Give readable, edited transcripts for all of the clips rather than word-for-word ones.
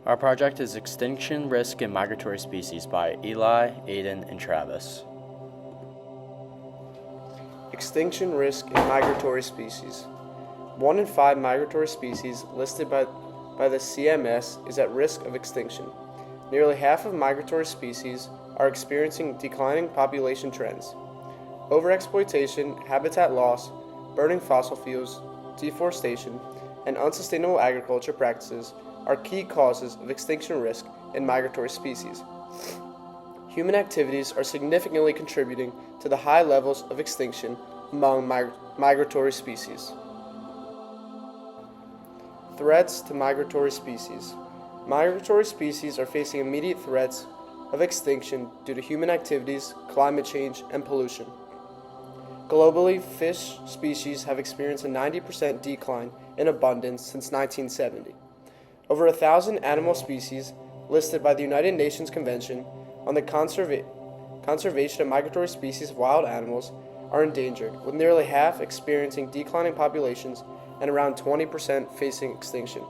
Our project is Extinction, Risk, and Migratory Species by Eli, Aidan, and Travis. Extinction, risk, and migratory species. 1 in 5 migratory species listed by the CMS is at risk of extinction. Nearly half of migratory species are experiencing declining population trends. Overexploitation, habitat loss, burning fossil fuels, deforestation, and unsustainable agriculture practices are key causes of extinction risk in migratory species. Human activities are significantly contributing to the high levels of extinction among migratory species. Threats to migratory species. Migratory species are facing immediate threats of extinction due to human activities, climate change, and pollution. Globally, fish species have experienced a 90% decline in abundance since 1970. Over 1,000 animal species listed by the United Nations Convention on the Conservation of Migratory Species of Wild Animals are endangered, with nearly half experiencing declining populations and around 20% facing extinction.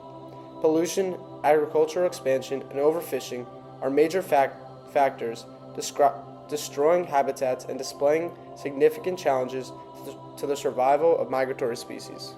Pollution, agricultural expansion, and overfishing are major factors destroying habitats and displaying significant challenges to the survival of migratory species.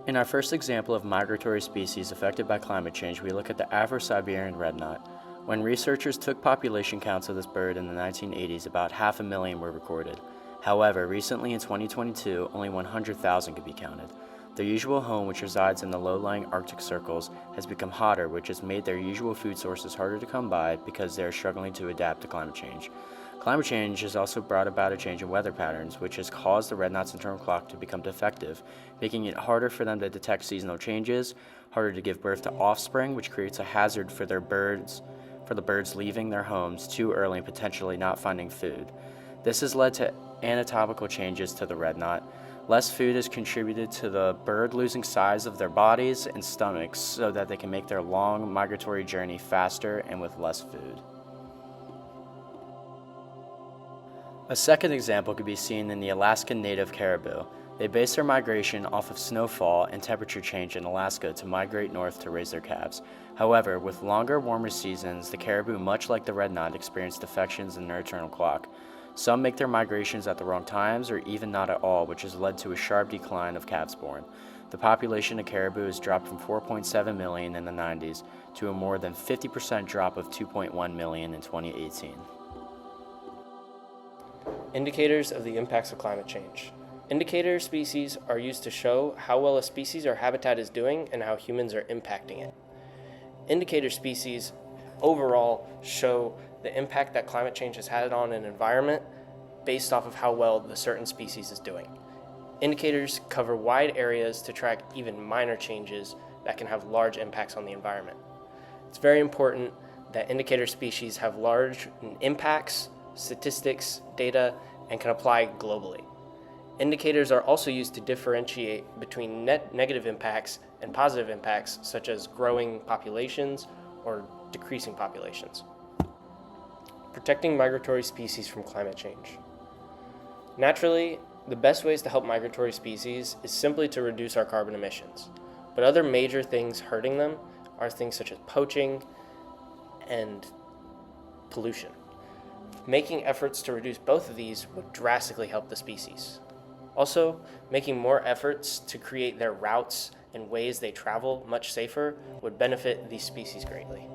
In our first example of migratory species affected by climate change, we look at the Afro-Siberian red knot. When researchers took population counts of this bird in the 1980s, about 500,000 were recorded. However, recently in 2022, only 100,000 could be counted. Their usual home, which resides in the low-lying Arctic circles, has become hotter, which has made their usual food sources harder to come by because they are struggling to adapt to climate change. Climate change has also brought about a change in weather patterns, which has caused the red knot's internal clock to become defective, making it harder for them to detect seasonal changes, harder to give birth to offspring, which creates a hazard for the birds leaving their homes too early and potentially not finding food. This has led to anatomical changes to the red knot. Less food has contributed to the bird losing size of their bodies and stomachs so that they can make their long migratory journey faster and with less food. A second example could be seen in the Alaskan native caribou. They base their migration off of snowfall and temperature change in Alaska to migrate north to raise their calves. However, with longer, warmer seasons, the caribou, much like the red knot, experience defections in their internal clock. Some make their migrations at the wrong times or even not at all, which has led to a sharp decline of calves born. The population of caribou has dropped from 4.7 million in the 90s to a more than 50% drop of 2.1 million in 2018. Indicators of the impacts of climate change. Indicator species are used to show how well a species or habitat is doing and how humans are impacting it. Indicator species overall show the impact that climate change has had on an environment based off of how well the certain species is doing. Indicators cover wide areas to track even minor changes that can have large impacts on the environment. It's very important that indicator species have large impacts, statistics, data, and can apply globally. Indicators are also used to differentiate between negative impacts and positive impacts, such as growing populations or decreasing populations. Protecting migratory species from climate change. Naturally, the best ways to help migratory species is simply to reduce our carbon emissions. But other major things hurting them are things such as poaching and pollution. Making efforts to reduce both of these would drastically help the species. Also, making more efforts to create their routes and ways they travel much safer would benefit these species greatly.